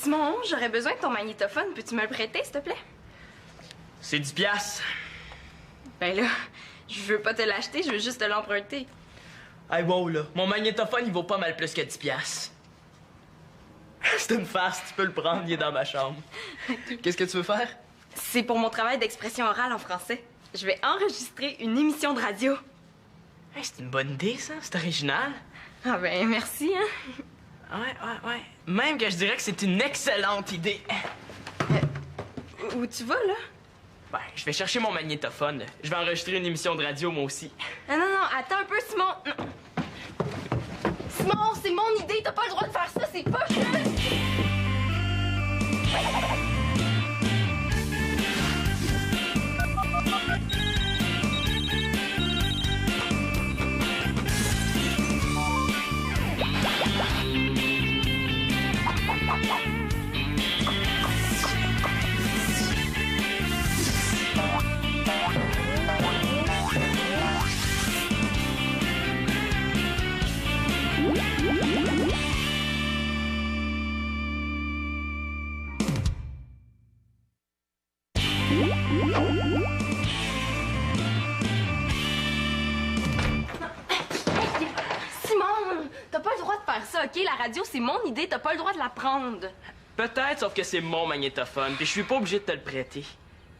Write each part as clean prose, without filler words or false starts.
Simon, j'aurais besoin de ton magnétophone. Peux-tu me le prêter, s'il te plaît? C'est 10 piastres. Ben là, je veux pas te l'acheter, je veux juste te l'emprunter. Hey, wow, là. Mon magnétophone, il vaut pas mal plus que 10 piastres. C'est une farce, tu peux le prendre, il est dans ma chambre. Qu'est-ce que tu veux faire? C'est pour mon travail d'expression orale en français. Je vais enregistrer une émission de radio. Hey, c'est une bonne idée, ça. C'est original. Ah ben, merci, hein. Ouais. Même que je dirais que c'est une excellente idée. Où tu vas, là? Ben, je vais chercher mon magnétophone. Je vais enregistrer une émission de radio, moi aussi. Non, attends un peu, Simon. Non. Simon, c'est mon idée, t'as pas le droit de faire ça, c'est pas juste. T'as pas le droit de faire ça, OK? La radio, c'est mon idée, t'as pas le droit de la prendre. Peut-être, sauf que c'est mon magnétophone, puis je suis pas obligé de te le prêter.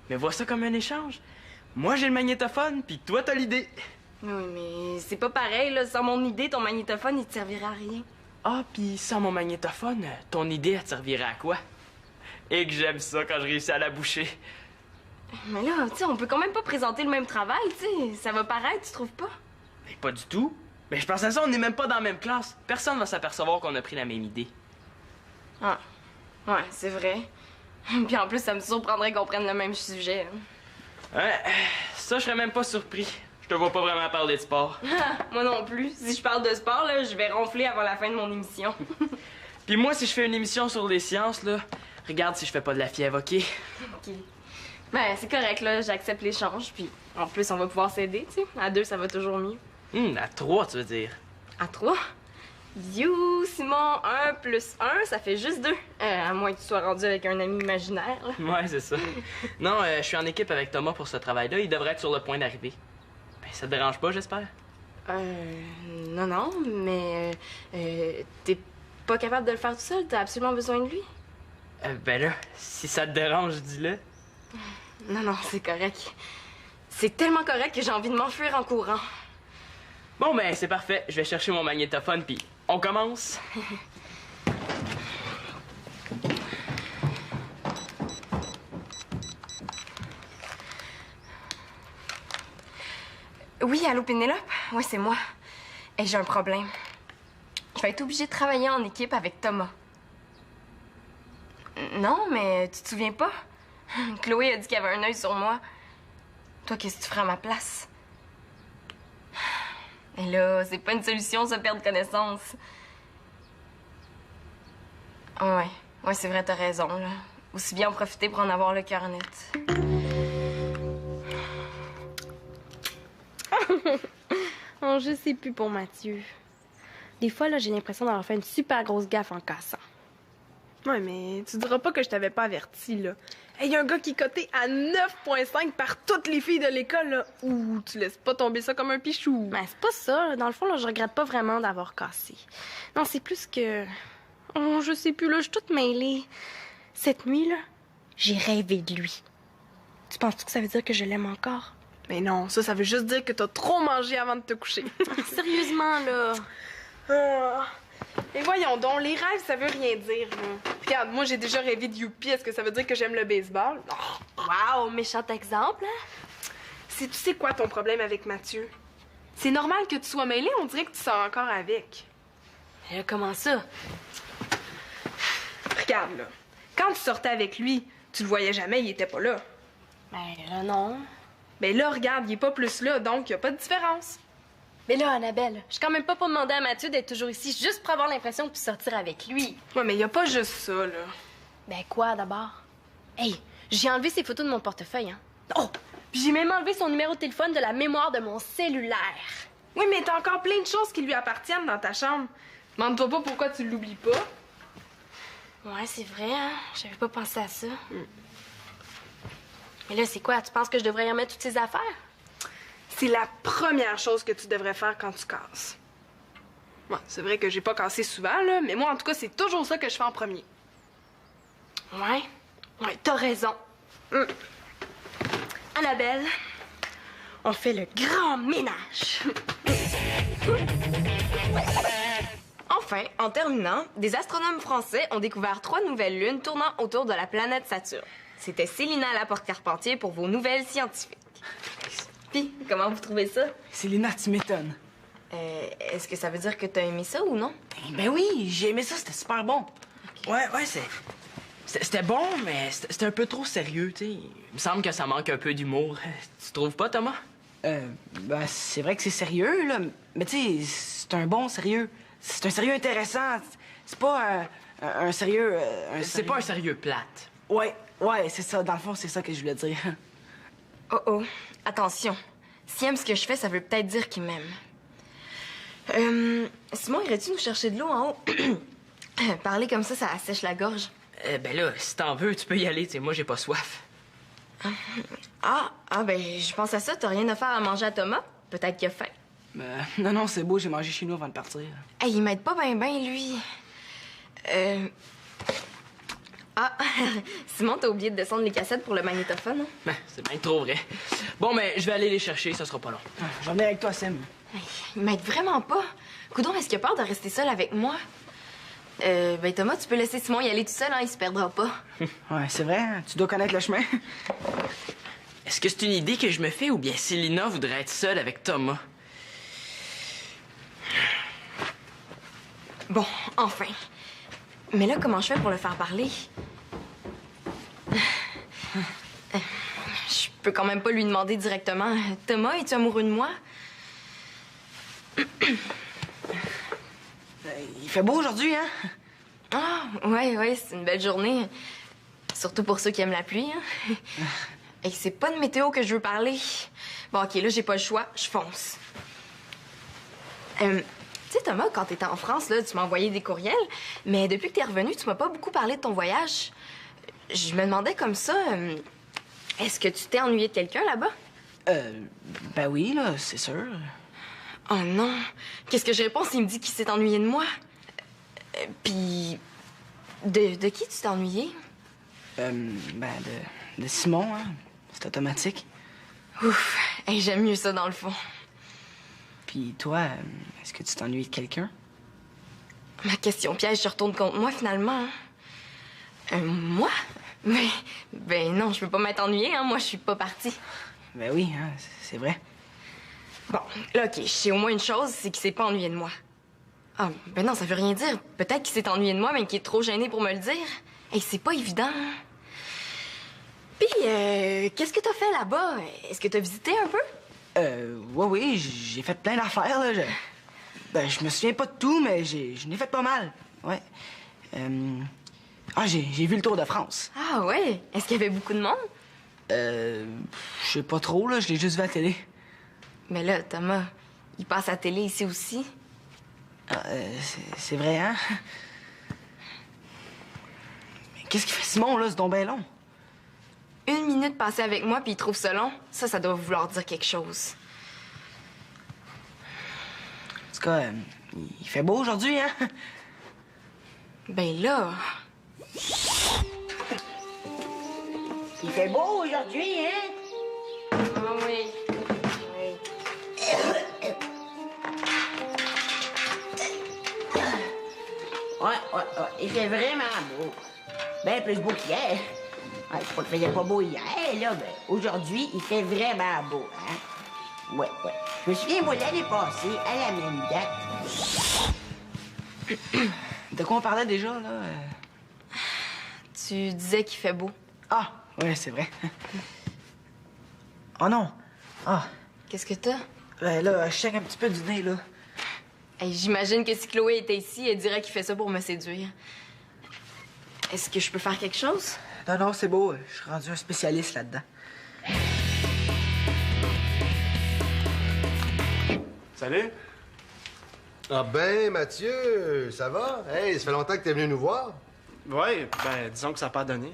Mais vois ça comme un échange. Moi, j'ai le magnétophone, puis toi, t'as l'idée. Oui, mais c'est pas pareil, là. Sans mon idée, ton magnétophone, il te servira à rien. Ah, puis sans mon magnétophone, ton idée, elle te servirait à quoi? Et que j'aime ça quand je réussis à la boucher. Mais là, tu sais, on peut quand même pas présenter le même travail, tu sais. Ça va paraître, tu trouves pas? Mais pas du tout. Mais je pense à ça, on n'est même pas dans la même classe. Personne va s'apercevoir qu'on a pris la même idée. Ah, ouais, c'est vrai. Puis en plus, ça me surprendrait qu'on prenne le même sujet. Ouais, ça, je serais même pas surpris. Je te vois pas vraiment parler de sport. Moi non plus. Si je parle de sport, là, je vais ronfler avant la fin de mon émission. Puis moi, si je fais une émission sur les sciences, là, regarde si je fais pas de la fièvre, OK? OK. Ben, c'est correct, là. J'accepte l'échange. Puis en plus, on va pouvoir s'aider, tu sais. À 2, ça va toujours mieux. À 3, tu veux dire? À 3? You, Simon, 1 plus 1, ça fait juste 2. À moins que tu sois rendu avec un ami imaginaire. Là. Ouais, c'est ça. Non, je suis en équipe avec Thomas pour ce travail-là. Il devrait être sur le point d'arriver. Ben, ça te dérange pas, j'espère? Non, mais t'es pas capable de le faire tout seul? T'as absolument besoin de lui? Ben là, si ça te dérange, dis-le. Non, c'est correct. C'est tellement correct que j'ai envie de m'enfuir en courant. Bon, ben, c'est parfait. Je vais chercher mon magnétophone, puis on commence. Oui, allô, Pénélope? Oui, c'est moi. Et j'ai un problème. Je vais être obligée de travailler en équipe avec Thomas. Non, mais tu te souviens pas? Chloé a dit qu'il y avait un œil sur moi. Toi, qu'est-ce que tu ferais à ma place? Et là, c'est pas une solution, ça, perdre connaissance. Ouais, c'est vrai, t'as raison, là. Aussi bien en profiter pour en avoir le cœur net. Oh, je sais plus pour Mathieu. Des fois, là, j'ai l'impression d'avoir fait une super grosse gaffe en cassant. Ouais, mais tu diras pas que je t'avais pas averti, là. Il y a un gars qui est coté à 9,5 par toutes les filles de l'école, là. Ouh, tu laisses pas tomber ça comme un pichou. Ben, c'est pas ça. Là. Dans le fond, là, je regrette pas vraiment d'avoir cassé. Non, c'est plus que... Oh, je sais plus, là, je suis toute mêlée. Cette nuit, là, j'ai rêvé de lui. Tu penses que ça veut dire que je l'aime encore? Mais non, ça veut juste dire que t'as trop mangé avant de te coucher. Sérieusement, là. Ah. Et voyons donc, les rêves, ça veut rien dire, là. Regarde, moi, j'ai déjà rêvé de Youpi. Est-ce que ça veut dire que j'aime le baseball? Non. Wow, méchant exemple, hein? Tu sais quoi ton problème avec Mathieu? C'est normal que tu sois mêlée, on dirait que tu sors encore avec. Mais comment ça? Regarde, là. Quand tu sortais avec lui, tu le voyais jamais, il était pas là. Ben là, non. Ben là, regarde, il est pas plus là, donc il y a pas de différence. Mais là, Annabelle, je suis quand même pas pour demander à Mathieu d'être toujours ici juste pour avoir l'impression de sortir avec lui. Ouais, mais il y a pas juste ça, là. Ben quoi, d'abord? Hey, j'ai enlevé ses photos de mon portefeuille, hein? Oh! Puis j'ai même enlevé son numéro de téléphone de la mémoire de mon cellulaire. Oui, mais t'as encore plein de choses qui lui appartiennent dans ta chambre. Demande-toi pas pourquoi tu l'oublies pas. Ouais, c'est vrai, hein? J'avais pas pensé à ça. Mais là, c'est quoi? Tu penses que je devrais y remettre toutes ces affaires? C'est la première chose que tu devrais faire quand tu casses. Ouais, c'est vrai que j'ai pas cassé souvent, là, mais moi, en tout cas, c'est toujours ça que je fais en premier. Ouais. Ouais, t'as raison. Annabelle, on fait le grand ménage. Enfin, en terminant, des astronomes français ont découvert 3 nouvelles lunes tournant autour de la planète Saturne. C'était Célina Laporte-Carpentier pour vos nouvelles scientifiques. Puis, comment vous trouvez ça? Célina, tu m'étonnes. Est-ce que ça veut dire que t'as aimé ça ou non? Ben oui, j'ai aimé ça, c'était super bon. Ouais, c'était bon, mais c'était un peu trop sérieux, tu sais. Il me semble que ça manque un peu d'humour. Tu trouves pas, Thomas? Ben, c'est vrai que c'est sérieux, là. Mais tu sais, c'est un bon sérieux. C'est un sérieux intéressant. C'est pas un sérieux. C'est pas un sérieux plate. Ouais, c'est ça. Dans le fond, c'est ça que je voulais dire. Oh, attention. S'il aime ce que je fais, ça veut peut-être dire qu'il m'aime. Simon, irais-tu nous chercher de l'eau en haut? Parler comme ça assèche la gorge. Ben là, si t'en veux, tu peux y aller, tu sais. Moi, j'ai pas soif. Ben, je pense à ça. T'as rien à faire à manger à Thomas? Peut-être qu'il a faim. Non, c'est beau, j'ai mangé chez nous avant de partir. Hey, il m'aide pas ben, lui. Simon, t'as oublié de descendre les cassettes pour le magnétophone, hein? Ben, c'est bien trop vrai. Bon, ben, je vais aller les chercher, ça sera pas long. J'en viens avec toi, Sim. Hey, il m'aide vraiment pas. Coudon, est-ce qu'il a peur de rester seul avec moi? Ben, Thomas, tu peux laisser Simon y aller tout seul, hein? Il se perdra pas. Ouais, c'est vrai, hein, tu dois connaître le chemin. Est-ce que c'est une idée que je me fais ou bien Célina voudrait être seule avec Thomas? Bon, enfin. Mais là, comment je fais pour le faire parler? Je peux quand même pas lui demander directement. Thomas, es-tu amoureux de moi? Il fait beau aujourd'hui, hein? Ouais, c'est une belle journée. Surtout pour ceux qui aiment la pluie, hein? Et c'est pas de météo que je veux parler. Bon, OK, là, j'ai pas le choix. Je fonce. Tu sais, Thomas, quand t'étais en France, là, tu m'as envoyé des courriels, mais depuis que t'es revenu, tu m'as pas beaucoup parlé de ton voyage. Je me demandais comme ça, est-ce que tu t'es ennuyé de quelqu'un là-bas? Ben oui, là, c'est sûr. Oh non! Qu'est-ce que je réponds s'il me dit qu'il s'est ennuyé de moi? Puis... De qui tu t'es ennuyé? De Simon, hein. C'est automatique. Ouf! Hey, j'aime mieux ça dans le fond. Puis toi, est-ce que tu t'ennuies de quelqu'un? Ma question piège se retourne contre moi, finalement. Moi? Ben non, je peux pas m'être ennuyée, hein. Moi, je suis pas partie. Ben oui, hein, c'est vrai. Bon, là, OK, je sais au moins une chose, c'est qu'il s'est pas ennuyé de moi. Ah, ben non, ça veut rien dire. Peut-être qu'il s'est ennuyé de moi, mais qu'il est trop gêné pour me le dire. Hey, c'est pas évident. Puis, qu'est-ce que t'as fait là-bas? Est-ce que t'as visité un peu? Oui, j'ai fait plein d'affaires, là. Je me souviens pas de tout, mais je n'ai fait pas mal. Ouais. J'ai vu le Tour de France. Ah ouais? Est-ce qu'il y avait beaucoup de monde? Je sais pas trop, là. Je l'ai juste vu à la télé. Mais là, Thomas, il passe à la télé ici aussi. C'est vrai, hein? Mais qu'est-ce qu'il fait Simon, là? C'est donc bien long. 1 minute passée avec moi, puis il trouve ça long. Ça doit vouloir dire quelque chose. En tout cas, il fait beau aujourd'hui, hein? Ben là... Il fait beau aujourd'hui, hein? Ah oui. Ouais, il fait vraiment beau. Ben plus beau qu'hier. Ouais, c'est pas qu'il faisait pas beau hier, là, ben aujourd'hui, il fait vraiment beau, hein? Ouais. Je me souviens, moi, l'année passée, à la même date... De quoi on parlait déjà, là? Tu disais qu'il fait beau. Ah, ouais, c'est vrai. Oh non! Ah, Qu'est-ce que t'as? ben là, je saigne un petit peu du nez, là. Hey, j'imagine que si Chloé était ici, elle dirait qu'il fait ça pour me séduire. Est-ce que je peux faire quelque chose? Non, c'est beau. Je suis rendu un spécialiste là-dedans. Salut. Ah ben, Mathieu, ça va? Hey, ça fait longtemps que t'es venu nous voir. Ouais, ben, disons que ça n'a pas donné.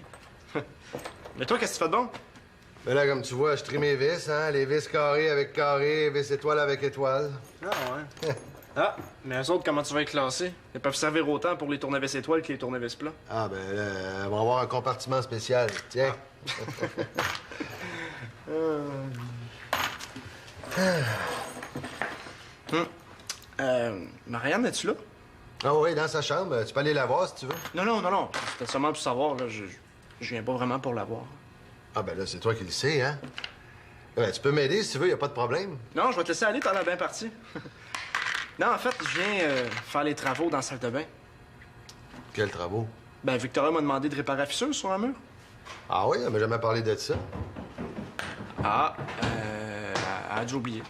Mais toi, qu'est-ce que tu fais de bon? Ben là, comme tu vois, je trie mes vis, hein? Les vis carrées avec carré, vis étoile avec étoile. Ah, ouais. Ah, mais eux autres, comment tu vas les classer? Ils peuvent servir autant pour les tournevis étoiles que les tournevis plats. Ah, ben là, elles vont avoir un compartiment spécial. Tiens. Marianne, es-tu là? Ah oui, dans sa chambre. Tu peux aller la voir si tu veux. Non. C'était seulement pour savoir, là. Je viens pas vraiment pour la voir. Ah, ben là, c'est toi qui le sais, hein? Ben, tu peux m'aider si tu veux, y a pas de problème. Non, je vais te laisser aller, t'en as bien parti. Non, en fait, je viens faire les travaux dans la salle de bain. Quels travaux? Ben, Victoria m'a demandé de réparer la fissure sur un mur. Ah oui, elle m'a jamais parlé de ça. Ah, elle a dû oublier.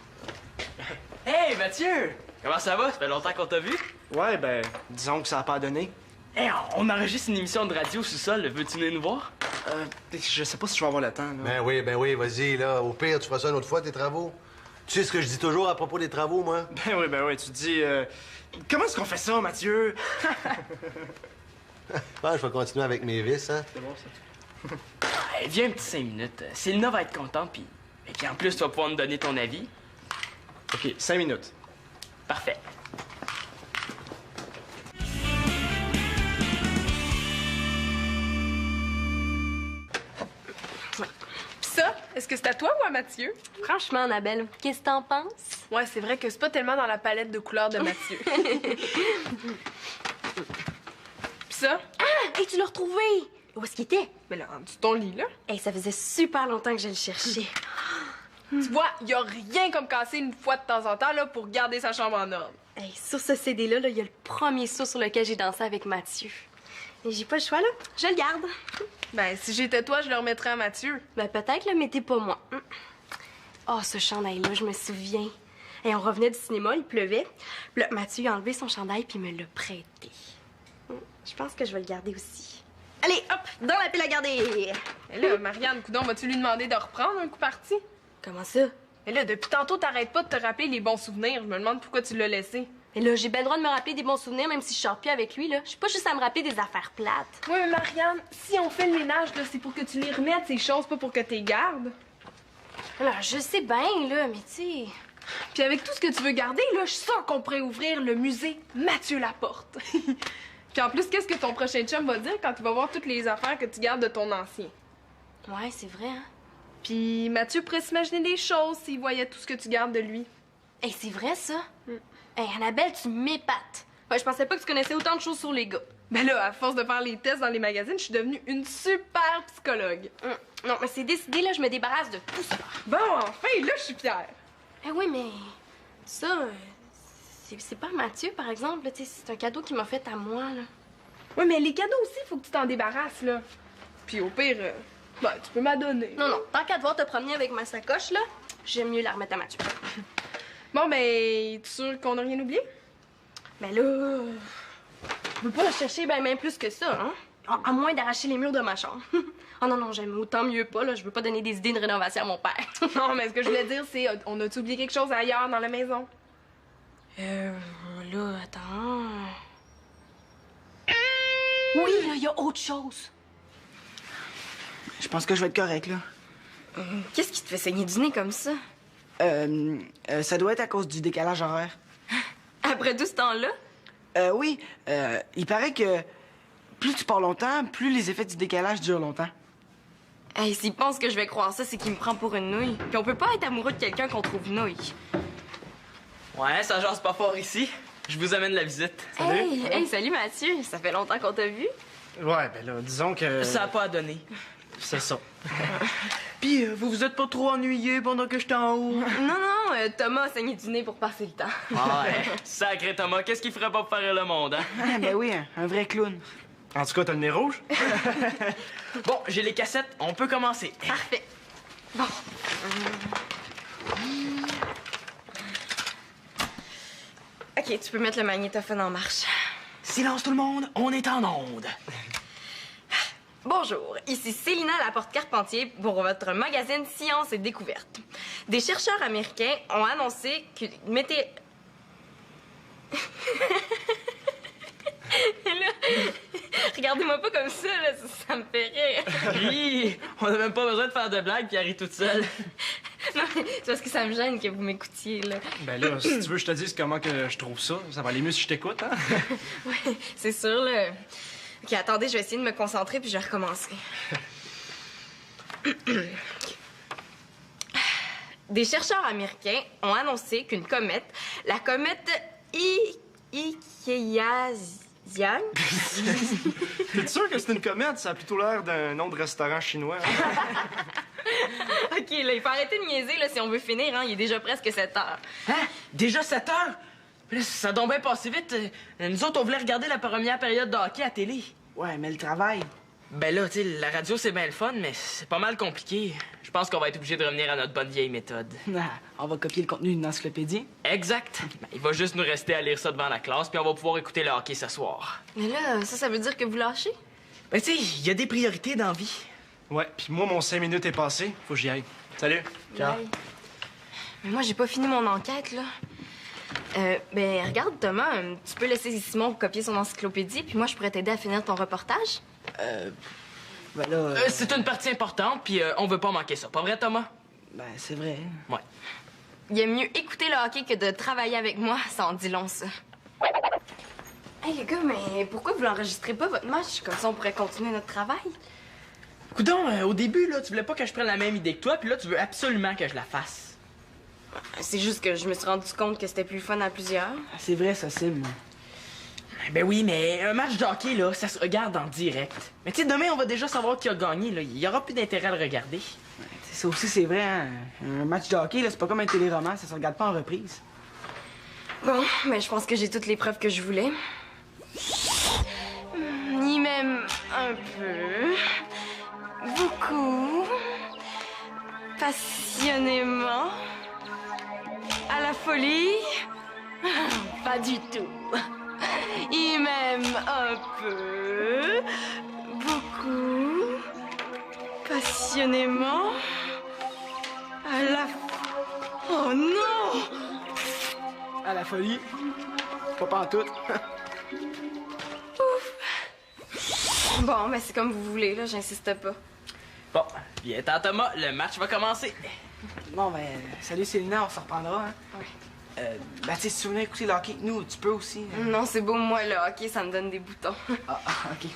Hey, Mathieu! Comment ça va? Ça fait longtemps qu'on t'a vu? Ouais, ben, disons que ça a pas donné. Hey, on enregistre une émission de radio sous sol. Veux-tu venir nous voir? Je sais pas si je vais avoir le temps, là. Ben oui, vas-y, là. Au pire, tu feras ça une autre fois, tes travaux. Tu sais ce que je dis toujours à propos des travaux, moi? Ben oui, tu te dis... Comment est-ce qu'on fait ça, Mathieu? Ouais, je vais continuer avec mes vis, hein? C'est bon, ça. Hey, viens un petit 5 minutes. Célina va être contente, puis en plus, tu vas pouvoir nous donner ton avis. OK, 5 minutes. Parfait. Pis ça, est-ce que c'est à toi ou à Mathieu? Franchement, Annabelle, qu'est-ce que t'en penses? Ouais, c'est vrai que c'est pas tellement dans la palette de couleurs de Mathieu. Pis ça? Ah! Et tu l'as retrouvé! Où est-ce qu'il était? Mais là, en dessous de ton lit, là. Hey, ça faisait super longtemps que je le cherchais. Tu vois, y a rien comme casser une fois de temps en temps, là, pour garder sa chambre en ordre. Hey, sur ce CD-là, il y a le premier saut sur lequel j'ai dansé avec Mathieu. Et j'ai pas le choix, là. Je le garde. Ben, si j'étais toi, je le remettrais à Mathieu. Ben, peut-être, là, mais t'es pas moi. Oh, ce chandail-là, je me souviens. Et on revenait du cinéma, il pleuvait. Puis là, Mathieu a enlevé son chandail puis me l'a prêté. Je pense que je vais le garder aussi. Allez, hop, dans la pile à garder! Mais là, Marianne, coudonc, vas-tu lui demander de reprendre un coup parti? Comment ça? Mais là, depuis tantôt, t'arrêtes pas de te rappeler les bons souvenirs. Je me demande pourquoi tu l'as laissé. Et là, j'ai bien le droit de me rappeler des bons souvenirs, même si je sors plus avec lui, là. Je suis pas juste à me rappeler des affaires plates. Oui, mais Marianne, si on fait le ménage, là, c'est pour que tu les remettes, ces choses, pas pour que tu les gardes. Alors, je sais bien, là, mais tu sais... Puis avec tout ce que tu veux garder, là, je sens qu'on pourrait ouvrir le musée Mathieu Laporte. Puis en plus, qu'est-ce que ton prochain chum va dire quand il va voir toutes les affaires que tu gardes de ton ancien? Ouais, c'est vrai, hein? Puis Mathieu pourrait s'imaginer des choses s'il voyait tout ce que tu gardes de lui. Hey, c'est vrai, ça? Hey, Annabelle, tu m'épates. Ouais, je pensais pas que tu connaissais autant de choses sur les gars. Ben là, à force de faire les tests dans les magazines, je suis devenue une super psychologue. Non, mais c'est décidé, là, je me débarrasse de tout ça. Bon, enfin, là, je suis fière. Eh oui, mais ça, c'est pas Mathieu, par exemple. Là, c'est un cadeau qu'il m'a fait à moi, là. Oui, mais les cadeaux aussi, faut que tu t'en débarrasses, là. Puis au pire, ben, tu peux m'adonner. Non, tant qu'à devoir te promener avec ma sacoche, là, j'aime mieux la remettre à Mathieu. Bon, ben, es-tu sûr qu'on n'a rien oublié? Mais là, je veux pas le chercher ben même plus que ça, hein? À moins d'arracher les murs de ma chambre. Oh non, j'aime autant mieux pas, là. Je veux pas donner des idées de rénovation à mon père. Non, mais ce que je voulais dire, c'est, on a-tu oublié quelque chose ailleurs dans la maison? Là, attends... Oui, là, il y a autre chose. Je pense que je vais être correct, là. Qu'est-ce qui te fait saigner du nez comme ça? Ça doit être à cause du décalage horaire. Après tout ce temps-là? Oui, il paraît que plus tu pars longtemps, plus les effets du décalage durent longtemps. Hey, s'il pense que je vais croire ça, c'est qu'il me prend pour une nouille. Puis on peut pas être amoureux de quelqu'un qu'on trouve nouille. Ouais, ça jase pas fort ici. Je vous amène la visite. Hey, salut Mathieu. Ça fait longtemps qu'on t'a vu. Ouais, ben là, disons que... Ça a pas à donner. C'est ça. Puis, vous vous êtes pas trop ennuyé pendant que j'étais en haut? Non, Thomas a saigné du nez pour passer le temps. Ouais, sacré Thomas, qu'est-ce qu'il ferait pas pour faire rire le monde, hein? Ah, ben oui, un vrai clown. En tout cas, t'as le nez rouge? Bon, j'ai les cassettes, on peut commencer. Parfait. Bon. OK, tu peux mettre le magnétophone en marche. Silence tout le monde, on est en onde. Bonjour, ici Célina Laporte-Carpentier pour votre magazine Science et Découverte. Des chercheurs américains ont annoncé que regardez-moi pas comme ça, là, ça me fait rire. Hi! On a même pas besoin de faire de blagues puis elle rit toute seule. Non, mais c'est parce que ça me gêne que vous m'écoutiez, là. Ben là, si tu veux, je te dise comment que je trouve ça. Ça va aller mieux si je t'écoute, hein? Oui, c'est sûr, là. OK, attendez, je vais essayer de me concentrer puis je vais recommencer. Des chercheurs américains ont annoncé qu'une comète, la comète Ikeyazian... T'es sûr que c'est une comète? Ça a plutôt l'air d'un nom de restaurant chinois. OK, là, il faut arrêter de niaiser, là, si on veut finir, hein. Il est déjà presque 7 heures. Hein? Déjà 7 heures? Là, ça a donc bien passé vite. Nous autres, on voulait regarder la première période de hockey à télé. Ouais, mais le travail. Ben là, tu sais, la radio, c'est bien le fun, mais c'est pas mal compliqué. Je pense qu'on va être obligé de revenir à notre bonne vieille méthode. On va copier le contenu d'une encyclopédie. Exact. Ben, il va juste nous rester à lire ça devant la classe, puis on va pouvoir écouter le hockey ce soir. Mais là, ça veut dire que vous lâchez? Ben, tu sais, il y a des priorités dans la vie. Ouais, puis moi, mon 5 minutes est passé. Faut que j'y aille. Salut. Bye. Mais moi, j'ai pas fini mon enquête, là. Ben, regarde, Thomas, tu peux laisser Simon copier son encyclopédie, puis moi, je pourrais t'aider à finir ton reportage. Ben là... C'est une partie importante, puis on veut pas manquer ça. Pas vrai, Thomas? Ben, c'est vrai. Ouais. Il aime mieux écouter le hockey que de travailler avec moi, ça en dit long, ça. Hey, les gars, mais pourquoi vous l'enregistrez pas, votre match? Comme ça, on pourrait continuer notre travail. Coudon, au début, là, tu voulais pas que je prenne la même idée que toi, puis là, tu veux absolument que je la fasse. C'est juste que je me suis rendu compte que c'était plus fun à plusieurs. C'est vrai, ça, Sim. Ben oui, mais un match de hockey, là, ça se regarde en direct. Mais tu sais, demain, on va déjà savoir qui a gagné, là. Il y aura plus d'intérêt à le regarder. Ça aussi, c'est vrai, hein? Un match de hockey, là, c'est pas comme un téléroman, ça se regarde pas en reprise. Bon, mais je pense que j'ai toutes les preuves que je voulais. Ni même un peu. Beaucoup. Passionnément. À la folie. Pas du tout. Il m'aime un peu. Beaucoup. Passionnément. À la... Oh non! À la folie. Pas pantoute. Bon, mais c'est comme vous voulez, là, j'insiste pas. Bon, bien, Thomas, le match va commencer. Bon, ben, salut Célina, on se reprendra, hein? Ouais. Ben, tu sais, si tu venais écouter le hockey, nous, tu peux aussi. Hein? Non, c'est beau, moi, le hockey, ça me donne des boutons. OK.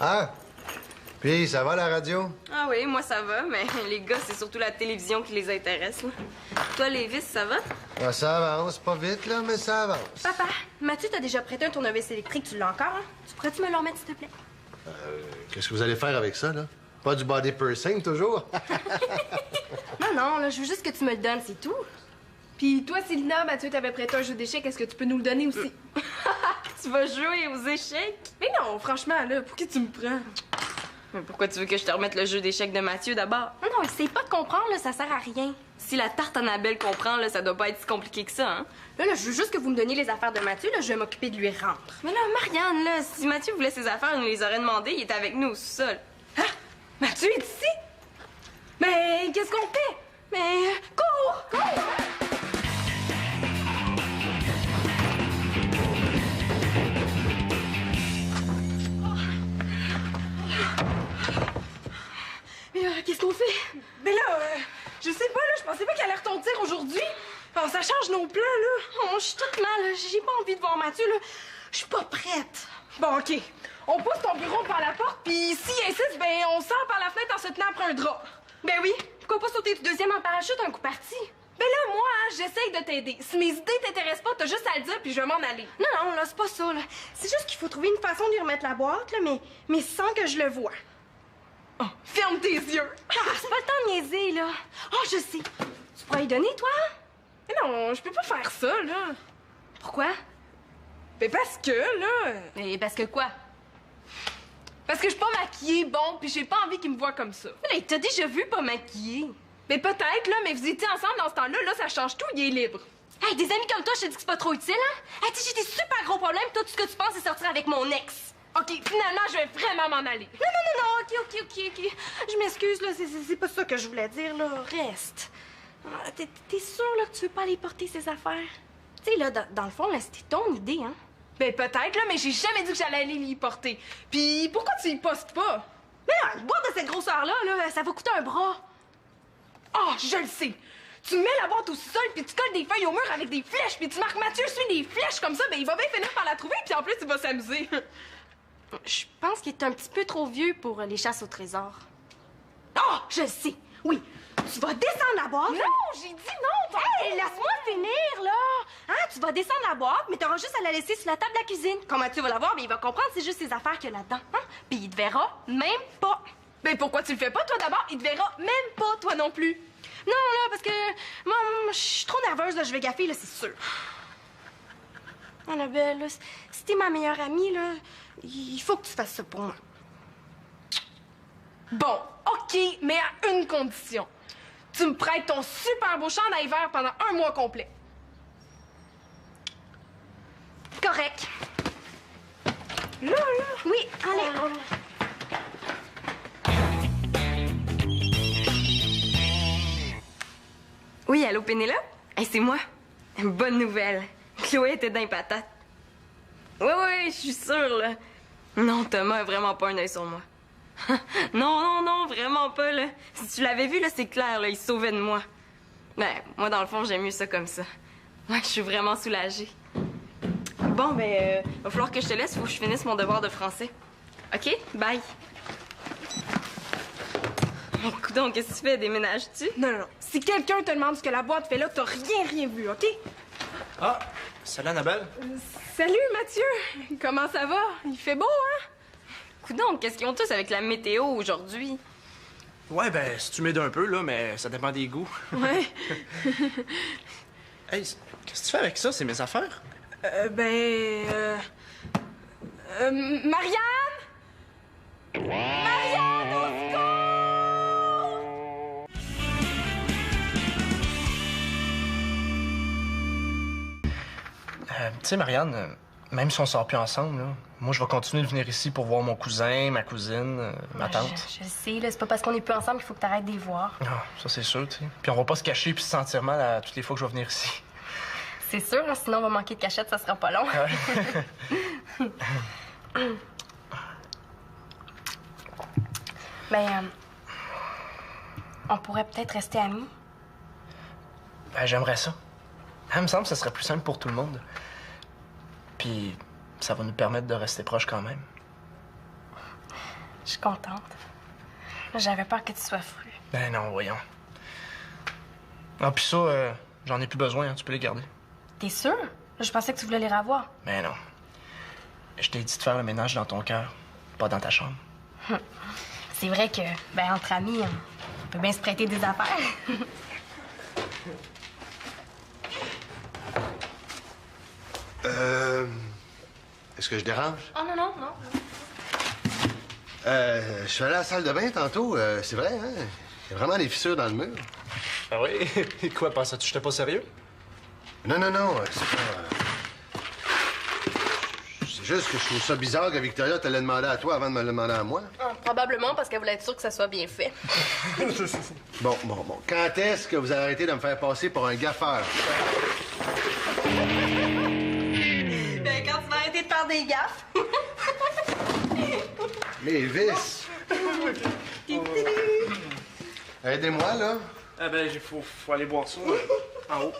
Hein? Puis, ça va la radio? Ah oui, moi, ça va, mais les gars, c'est surtout la télévision qui les intéresse, là. Toi, Lévis, ça va? Ah, ça avance, pas vite, là, mais ça avance. Papa, Mathieu t'a déjà prêté un tournevis électrique, tu l'as encore, hein? Tu pourrais-tu me le remettre, s'il te plaît? Qu'est-ce que vous allez faire avec ça, là? Pas du body piercing, toujours? Non, là, je veux juste que tu me le donnes, c'est tout. Puis toi, Célina, Mathieu t'avait prêté un jeu d'échecs, est-ce que tu peux nous le donner aussi? Tu vas jouer aux échecs? Mais non, franchement, là, pour qui tu me prends? Mais pourquoi tu veux que je te remette le jeu d'échecs de Mathieu, d'abord? Non, essaye pas de comprendre, là, ça sert à rien. Si la tarte Annabelle comprend, là, ça doit pas être si compliqué que ça, hein? Là, je veux juste que vous me donniez les affaires de Mathieu, là, je vais m'occuper de lui rendre. Mais là, Marianne, là, si Mathieu voulait ses affaires, il nous les aurait demandées, il était avec nous au sol. Mathieu est ici? Mais qu'est-ce qu'on fait? Mais cours! Cours! Mais qu'est-ce qu'on fait? Mais là, je sais pas, là, je pensais pas qu'il allait retentir aujourd'hui. Oh, ça change nos plans, là. Oh, je suis toute mal, j'ai pas envie de voir Mathieu, là. Je suis pas prête. Bon, OK. On pousse ton bureau par la porte, puis s'il insiste, ben, on sort par la fenêtre en se tenant après un drap. Ben oui, pourquoi pas sauter du deuxième en parachute un coup parti? Ben là, moi, hein, j'essaye de t'aider. Si mes idées t'intéressent pas, t'as juste à le dire, puis je vais m'en aller. Non, là, c'est pas ça, là. C'est juste qu'il faut trouver une façon de lui remettre la boîte, là, mais sans que je le voie. Oh, ferme tes yeux. Ah, c'est pas le temps de niaiser, là. Oh, je sais. Tu pourrais y donner, toi? Mais non, je peux pas faire ça, là. Pourquoi? Ben parce que, là... Mais parce que quoi? Parce que je suis pas maquillée, bon, puis j'ai pas envie qu'il me voie comme ça. Là, il t'a déjà vu pas maquillée. Mais peut-être, là, mais vous étiez ensemble dans ce temps-là, là, ça change tout, il est libre. Hey, des amis comme toi, je te dis que c'est pas trop utile, hein? Hey, tu sais, j'ai des super gros problèmes, toi, tout ce que tu penses, c'est sortir avec mon ex. OK, finalement, je vais vraiment m'en aller. Non, OK. Je m'excuse, là, c'est pas ça que je voulais dire, là. Reste. T'es sûre, là, que tu veux pas aller porter ses affaires? Tu sais, là, dans le fond, là, c'était ton idée, hein? Ben peut-être, là, mais j'ai jamais dit que j'allais aller l'y porter. Puis pourquoi tu y postes pas? Mais non, une boîte de cette grosseur-là, là, ça va coûter un bras. Ah, je le sais! Tu mets la boîte au sol, puis tu colles des feuilles au mur avec des flèches, puis tu marques Mathieu suit des flèches comme ça, ben il va bien finir par la trouver, puis en plus, il va s'amuser. Je pense qu'il est un petit peu trop vieux pour les chasses au trésor. Ah, je le sais! Oui, tu vas descendre la boîte. Non, j'ai dit non! Hey, laisse-moi finir, là! Hein, tu vas descendre la boîte, mais t'auras juste à la laisser sur la table de la cuisine. Quand Mathieu va la voir, mais il va comprendre c'est juste ses affaires qu'il y a là-dedans. Hein? Puis il te verra même pas. Ben pourquoi tu le fais pas, toi, d'abord? Il te verra même pas, toi non plus. Non, là, parce que moi, je suis trop nerveuse, là, je vais gaffer, là, c'est sûr. Annabelle, là, si t'es ma meilleure amie, là, il faut que tu fasses ça pour moi. Bon, OK, mais à une condition. Tu me prêtes ton super beau chandail vert pendant 1 mois complet. Correct. Là. Oui, allez. Oui, allô, Pénélope? Hey, c'est moi. Bonne nouvelle. Chloé était dans les patates. Oui, je suis sûre, là. Non, Thomas a vraiment pas un œil sur moi. non, vraiment pas, là. Si tu l'avais vu, là, c'est clair, là, il se sauvait de moi. Ben, moi, dans le fond, j'aime mieux ça comme ça. Ouais, je suis vraiment soulagée. Bon, ben, va falloir que je te laisse, faut que je finisse mon devoir de français. OK? Bye. Coudonc, qu'est-ce que tu fais? Déménages-tu? Non. Si quelqu'un te demande ce que la boîte fait là, t'as rien vu, OK? Ah, salut Annabelle. Salut, Mathieu! Comment ça va? Il fait beau, hein? Coudonc, qu'est-ce qu'ils ont tous avec la météo aujourd'hui? Ouais, ben, si tu m'aides un peu, là, mais ça dépend des goûts. Ouais. Hey, qu'est-ce que tu fais avec ça? C'est mes affaires? Marianne? Marianne, au secours! Tu sais, Marianne, même si on sort plus ensemble, là, moi, je vais continuer de venir ici pour voir mon cousin, ma cousine, ma tante. Je le sais, là, c'est pas parce qu'on est plus ensemble qu'il faut que t'arrêtes de les voir. Ah, ça, c'est sûr, tu sais. Puis on va pas se cacher puis se sentir mal à toutes les fois que je vais venir ici. C'est sûr, hein, sinon on va manquer de cachette, ça sera pas long. Ben, on pourrait peut-être rester amis. Ben, j'aimerais ça. Il me semble que ça serait plus simple pour tout le monde. Puis ça va nous permettre de rester proches quand même. Je suis contente. J'avais peur que tu sois fru. Ben non, voyons. Ah, puis ça, j'en ai plus besoin, hein, tu peux les garder. T'es sûr? Je pensais que tu voulais les revoir. Ben non. Je t'ai dit de faire le ménage dans ton cœur, pas dans ta chambre. C'est vrai que, ben, entre amis, on peut bien se prêter des affaires. Est-ce que je dérange? Oh non. Je suis allé à la salle de bain tantôt. C'est vrai, hein? Il y a vraiment des fissures dans le mur. Ah oui? Quoi, pensais-tu que j'étais pas sérieux? Non, c'est pas... C'est juste que je trouve ça bizarre que Victoria te l'ait demandé à toi avant de me le demander à moi. Probablement parce qu'elle voulait être sûre que ça soit bien fait. Bon. Quand est-ce que vous allez arrêter de me faire passer pour un gaffeur? Ben, quand tu vas arrêter de faire des gaffes. Les vis! Aidez-moi, là. Ah ben, faut aller boire ça en haut.